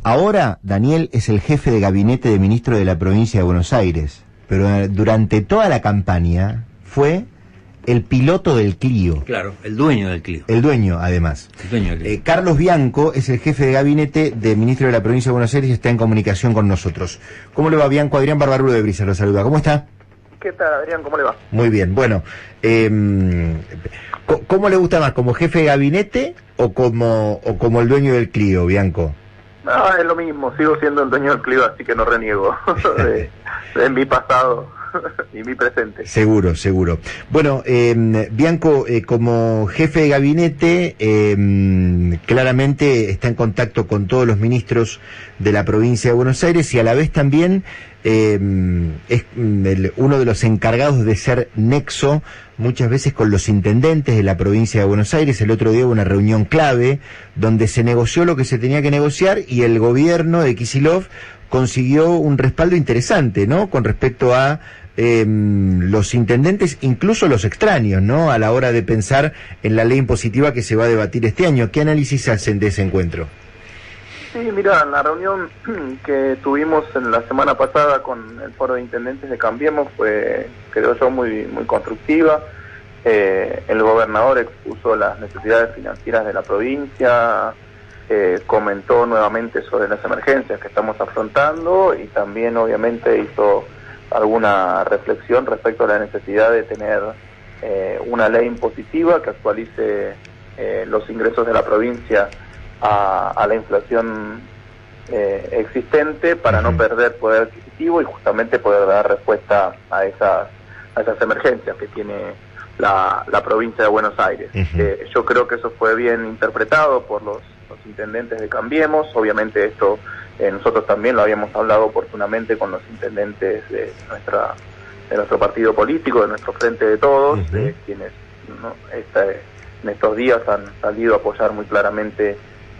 Ahora Daniel es el jefe de gabinete de ministro de la provincia de Buenos Aires, pero durante toda la campaña fue el piloto del Clio. Claro, el dueño del Clio. El dueño, además. El dueño del Clio. Carlos Bianco es el jefe de gabinete de ministro de la provincia de Buenos Aires y está en comunicación con nosotros. ¿Cómo le va, Bianco? Adrián Barbarulo de Brisa lo saluda. ¿Cómo está? ¿Qué tal, Adrián? ¿Cómo le va? Muy bien. Bueno, ¿cómo le gusta más? ¿Como jefe de gabinete o como el dueño del Clio, Bianco? No, es lo mismo. Sigo siendo el dueño del Clio, así que no reniego de mi pasado y mi presente. Seguro. Bueno, Bianco, como jefe de gabinete, claramente está en contacto con todos los ministros de la provincia de Buenos Aires y a la vez también es uno de los encargados de ser nexo muchas veces con los intendentes de la provincia de Buenos Aires. El otro día hubo una reunión clave donde se negoció lo que se tenía que negociar y el gobierno de Kicillof consiguió un respaldo interesante, ¿no? Con respecto a los intendentes, incluso los extraños, ¿no? A la hora de pensar en la ley impositiva que se va a debatir este año. ¿Qué análisis hacen de ese encuentro? Sí, mira, la reunión que tuvimos en la semana pasada con el foro de intendentes de Cambiemos fue, creo yo, muy constructiva. El gobernador expuso las necesidades financieras de la provincia, comentó nuevamente sobre las emergencias que estamos afrontando y también obviamente hizo alguna reflexión respecto a la necesidad de tener una ley impositiva que actualice los ingresos de la provincia a la inflación existente para no perder poder adquisitivo y justamente poder dar respuesta a esas emergencias que tiene la provincia de Buenos Aires. Yo creo que eso fue bien interpretado por los intendentes de Cambiemos. Obviamente esto nosotros también lo habíamos hablado oportunamente con los intendentes de nuestro partido político, de nuestro Frente de Todos, quienes en estos días han salido a apoyar muy claramente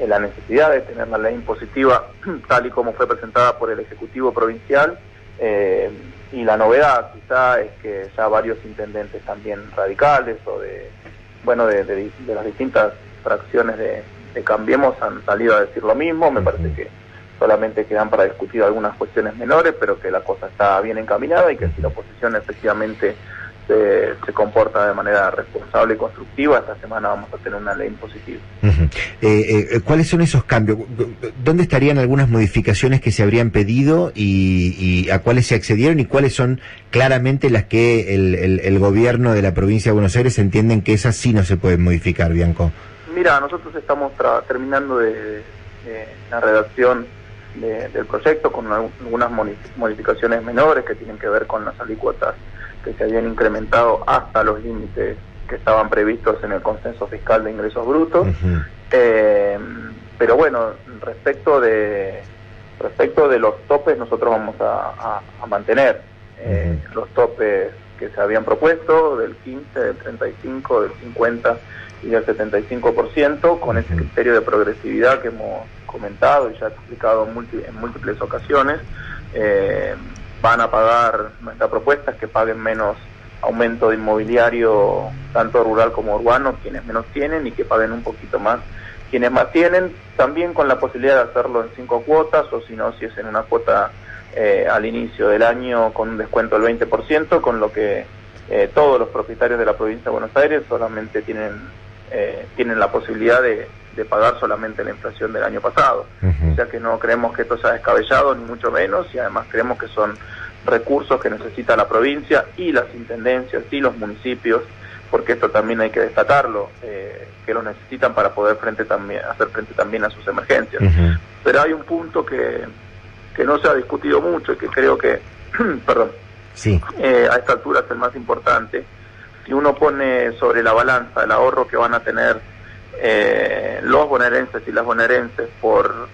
la necesidad de tener la ley impositiva tal y como fue presentada por el Ejecutivo Provincial, y la novedad quizá es que ya varios intendentes también radicales o de las distintas fracciones de Cambiemos han salido a decir lo mismo. Me parece que solamente quedan para discutir algunas cuestiones menores, pero que la cosa está bien encaminada y que si la oposición efectivamente se comporta de manera responsable y constructiva, esta semana vamos a tener una ley impositiva. ¿Cuáles son esos cambios? ¿Dónde estarían algunas modificaciones que se habrían pedido y a cuáles se accedieron y cuáles son claramente las que el gobierno de la provincia de Buenos Aires entienden que esas sí no se pueden modificar, Bianco? Mira, nosotros estamos terminando la redacción del proyecto con algunas modificaciones menores que tienen que ver con las alícuotas que se habían incrementado hasta los límites que estaban previstos en el consenso fiscal de ingresos brutos. Pero bueno, respecto de los topes, nosotros vamos a mantener los topes que se habían propuesto, del 15, del 35, del 50 y del 75%, con ese criterio de progresividad que hemos comentado y ya explicado en múltiples ocasiones. Van a pagar, nuestra propuesta es que paguen menos aumento de inmobiliario, tanto rural como urbano, quienes menos tienen, y que paguen un poquito más quienes más tienen, también con la posibilidad de hacerlo en 5 cuotas, o si no, si es en una cuota al inicio del año con un descuento del 20%, con lo que todos los propietarios de la provincia de Buenos Aires solamente tienen la posibilidad de pagar solamente la inflación del año pasado. O sea que no creemos que esto sea descabellado, ni mucho menos, y además creemos que son recursos que necesita la provincia y las intendencias y los municipios, porque esto también hay que destacarlo, que lo necesitan para poder hacer frente también a sus emergencias. Pero hay un punto que no se ha discutido mucho y que creo que perdón, a esta altura es el más importante. Si uno pone sobre la balanza el ahorro que van a tener los bonaerenses y las bonaerenses por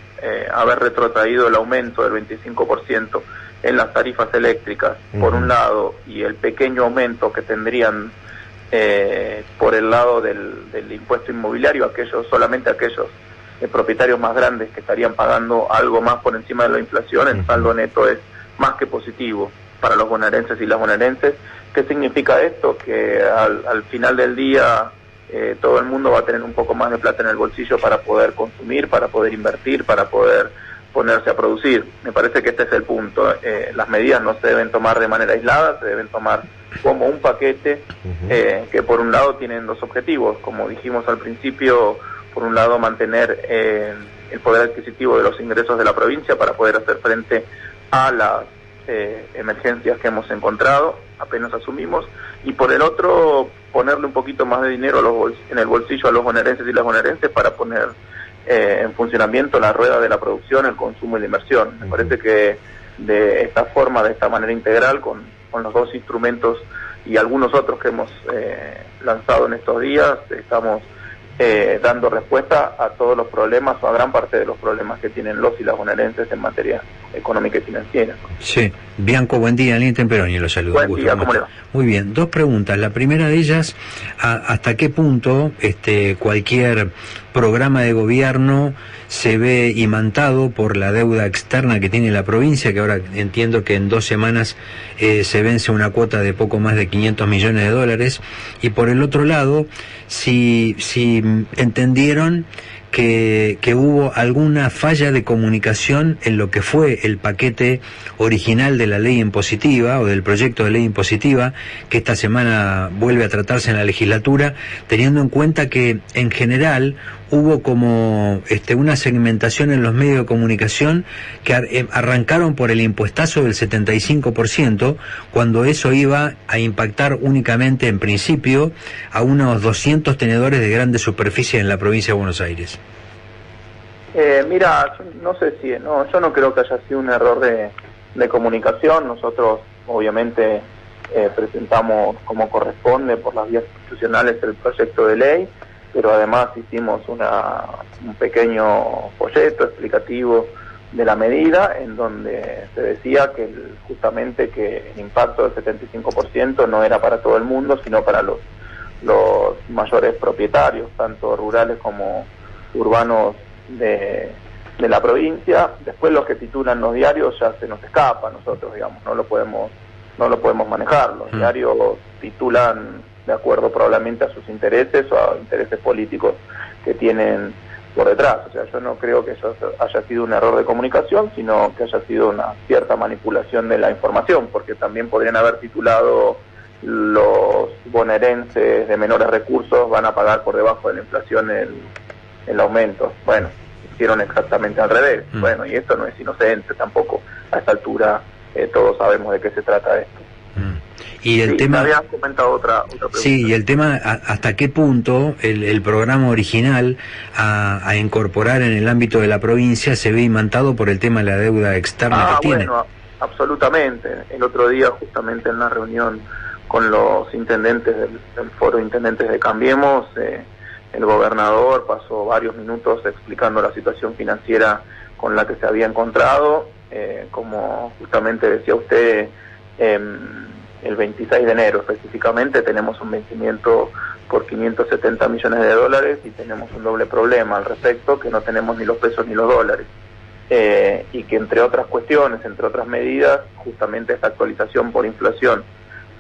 haber retrotraído el aumento del 25% en las tarifas eléctricas, por un lado, y el pequeño aumento que tendrían por el lado del impuesto inmobiliario, solamente aquellos propietarios más grandes que estarían pagando algo más por encima de la inflación, el saldo neto es más que positivo para los bonaerenses y las bonaerenses. ¿Qué significa esto? Que al final del día todo el mundo va a tener un poco más de plata en el bolsillo para poder consumir, para poder invertir, para poder ponerse a producir. Me parece que este es el punto. Las medidas no se deben tomar de manera aislada, se deben tomar como un paquete que por un lado tienen dos objetivos, como dijimos al principio. Por un lado, mantener el poder adquisitivo de los ingresos de la provincia para poder hacer frente a las emergencias que hemos encontrado, apenas asumimos, y por el otro, ponerle un poquito más de dinero en el bolsillo a los bonaerenses y las bonaerenses para poner en funcionamiento la rueda de la producción, el consumo y la inversión. Me parece que de esta forma, de esta manera integral, con los dos instrumentos y algunos otros que hemos lanzado en estos días, estamos dando respuesta a todos los problemas o a gran parte de los problemas que tienen los y las bonaerenses en materia económica y financiera. Sí. Bianco, buen día. Alín Temperoni lo saludo. Buen día, ¿cómo le va? Muy bien, dos preguntas. La primera de ellas, ¿hasta qué punto cualquier programa de gobierno se ve imantado por la deuda externa que tiene la provincia, que ahora entiendo que en 2 semanas se vence una cuota de poco más de 500 millones de dólares? Y por el otro lado, si entendieron que hubo alguna falla de comunicación en lo que fue el paquete original de la ley impositiva o del proyecto de ley impositiva que esta semana vuelve a tratarse en la legislatura, teniendo en cuenta que en general hubo como una segmentación en los medios de comunicación que arrancaron por el impuestazo del 75%, cuando eso iba a impactar únicamente en principio a unos 200 tenedores de grandes superficies en la provincia de Buenos Aires. Mira, no sé si, yo no creo que haya sido un error de comunicación. Nosotros obviamente presentamos como corresponde por las vías institucionales el proyecto de ley, pero además hicimos un pequeño folleto explicativo de la medida en donde se decía que justamente que el impacto del 75% no era para todo el mundo, sino para los mayores propietarios, tanto rurales como urbanos de la provincia. Después los que titulan los diarios ya se nos escapa, nosotros digamos, no lo podemos manejar. Los diarios titulan de acuerdo probablemente a sus intereses o a intereses políticos que tienen por detrás. O sea, yo no creo que eso haya sido un error de comunicación, sino que haya sido una cierta manipulación de la información, porque también podrían haber titulado: los bonaerenses de menores recursos van a pagar por debajo de la inflación el aumento. Bueno, hicieron exactamente al revés. Bueno, y esto no es inocente tampoco. A esta altura todos sabemos de qué se trata esto. Y el tema, me habían comentado otra pregunta. Sí, y el tema, hasta qué punto el programa original a incorporar en el ámbito de la provincia se ve imantado por el tema de la deuda externa que tiene. Bueno, absolutamente. El otro día, justamente en la reunión con los intendentes del Foro de Intendentes de Cambiemos, el gobernador pasó varios minutos explicando la situación financiera con la que se había encontrado. Como justamente decía usted, el 26 de enero específicamente tenemos un vencimiento por 570 millones de dólares y tenemos un doble problema al respecto, que no tenemos ni los pesos ni los dólares. Y que entre otras cuestiones, entre otras medidas, justamente esta actualización por inflación,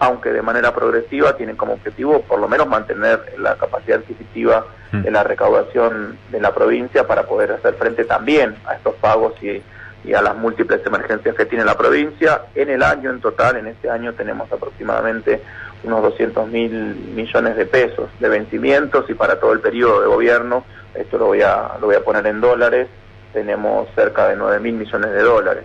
aunque de manera progresiva, tiene como objetivo por lo menos mantener la capacidad adquisitiva de la recaudación de la provincia para poder hacer frente también a estos pagos y a las múltiples emergencias que tiene la provincia. En el año en total, en este año tenemos aproximadamente unos 200.000 millones de pesos de vencimientos, y para todo el periodo de gobierno, esto lo voy a poner en dólares, tenemos cerca de 9.000 millones de dólares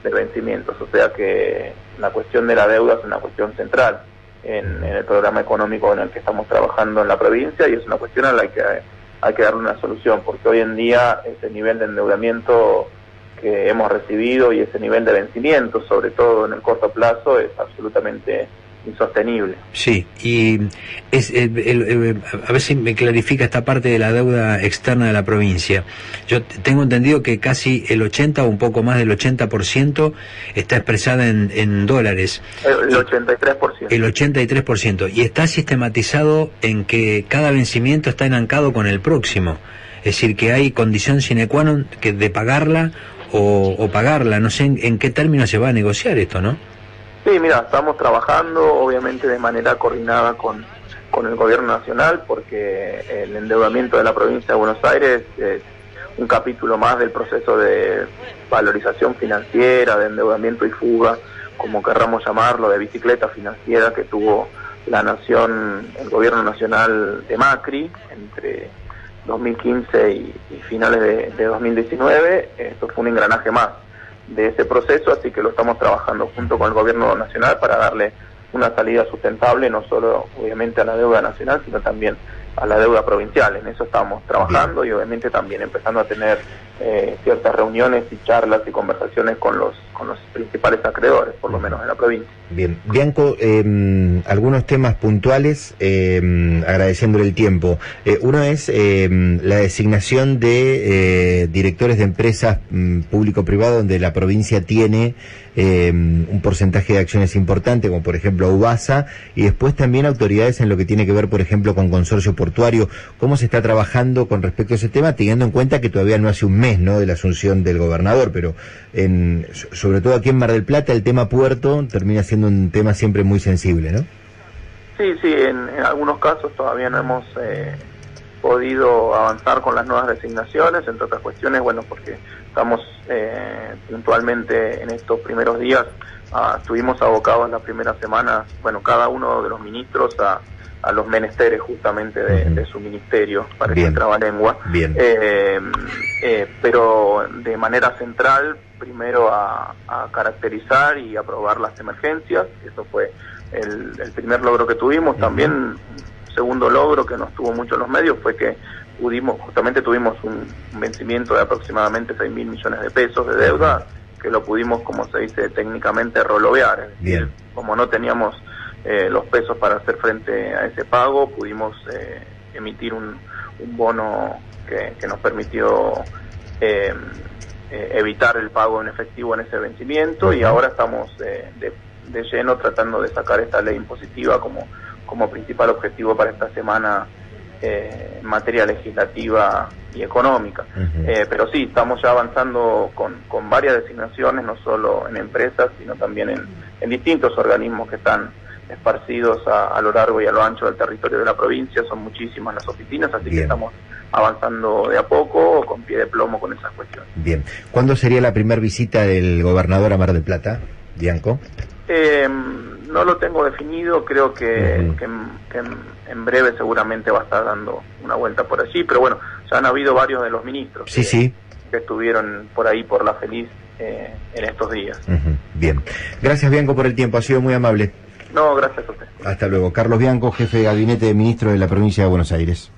de vencimientos. O sea que la cuestión de la deuda es una cuestión central en el programa económico en el que estamos trabajando en la provincia, y es una cuestión a la que hay que darle una solución, porque hoy en día ese nivel de endeudamiento que hemos recibido y ese nivel de vencimiento, sobre todo en el corto plazo, es absolutamente insostenible. Sí, y a ver si me clarifica esta parte de la deuda externa de la provincia. Yo tengo entendido que casi el 80 o un poco más del 80% está expresada en dólares. El 83%. El 83%. Y está sistematizado en que cada vencimiento está enancado con el próximo. Es decir, que hay condición sine qua non de pagarla o pagarla. No sé en qué términos se va a negociar esto, ¿no? Sí, mira, estamos trabajando obviamente de manera coordinada con el gobierno nacional, porque el endeudamiento de la provincia de Buenos Aires es un capítulo más del proceso de valorización financiera, de endeudamiento y fuga, como querramos llamarlo, de bicicleta financiera que tuvo la nación, el gobierno nacional de Macri entre 2015 y finales de 2019. Esto fue un engranaje más de ese proceso, así que lo estamos trabajando junto con el gobierno nacional para darle una salida sustentable, no solo obviamente a la deuda nacional, sino también a la deuda provincial. En eso estamos trabajando. Bien. Y obviamente también empezando a tener ciertas reuniones y charlas y conversaciones con los principales acreedores, por lo menos en la provincia. Bien, Bianco, algunos temas puntuales, agradeciéndole el tiempo. Uno es la designación de directores de empresas público-privado donde la provincia tiene un porcentaje de acciones importante, como por ejemplo UBASA, y después también autoridades en lo que tiene que ver, por ejemplo, con consorcio portuario. ¿Cómo se está trabajando con respecto a ese tema, teniendo en cuenta que todavía no hace un mes, ¿no?, de la asunción del gobernador, pero sobre todo aquí en Mar del Plata el tema puerto termina siendo un tema siempre muy sensible, ¿no? Sí, en algunos casos todavía no hemos podido avanzar con las nuevas designaciones, entre otras cuestiones, bueno, porque estamos puntualmente en estos primeros días, estuvimos abocados en las primeras semanas, bueno, cada uno de los ministros a los menesteres justamente de su ministerio, parece trabalengua. Bien. Pero de manera central, primero a caracterizar y aprobar las emergencias. Eso fue el primer logro que tuvimos. También un segundo logro que nos tuvo mucho en los medios fue que tuvimos un vencimiento de aproximadamente 6.000 millones de pesos de deuda, que lo pudimos, como se dice técnicamente, rolovear. Es decir, bien, como no teníamos los pesos para hacer frente a ese pago, pudimos emitir un bono que nos permitió evitar el pago en efectivo en ese vencimiento, y ahora estamos de lleno tratando de sacar esta ley impositiva como principal objetivo para esta semana en materia legislativa y económica. Pero sí, estamos ya avanzando con varias designaciones, no solo en empresas, sino también en distintos organismos que están esparcidos a lo largo y a lo ancho del territorio de la provincia. Son muchísimas las oficinas, así que estamos avanzando de a poco, con pie de plomo con esas cuestiones. Bien. ¿Cuándo sería la primera visita del gobernador a Mar del Plata, Bianco? No lo tengo definido, creo que en breve seguramente va a estar dando una vuelta por allí, pero bueno, ya han habido varios de los ministros que estuvieron por ahí por La Feliz en estos días. Bien. Gracias, Bianco, por el tiempo, ha sido muy amable. No, gracias a usted. Hasta luego. Carlos Bianco, jefe de gabinete de ministro de la provincia de Buenos Aires.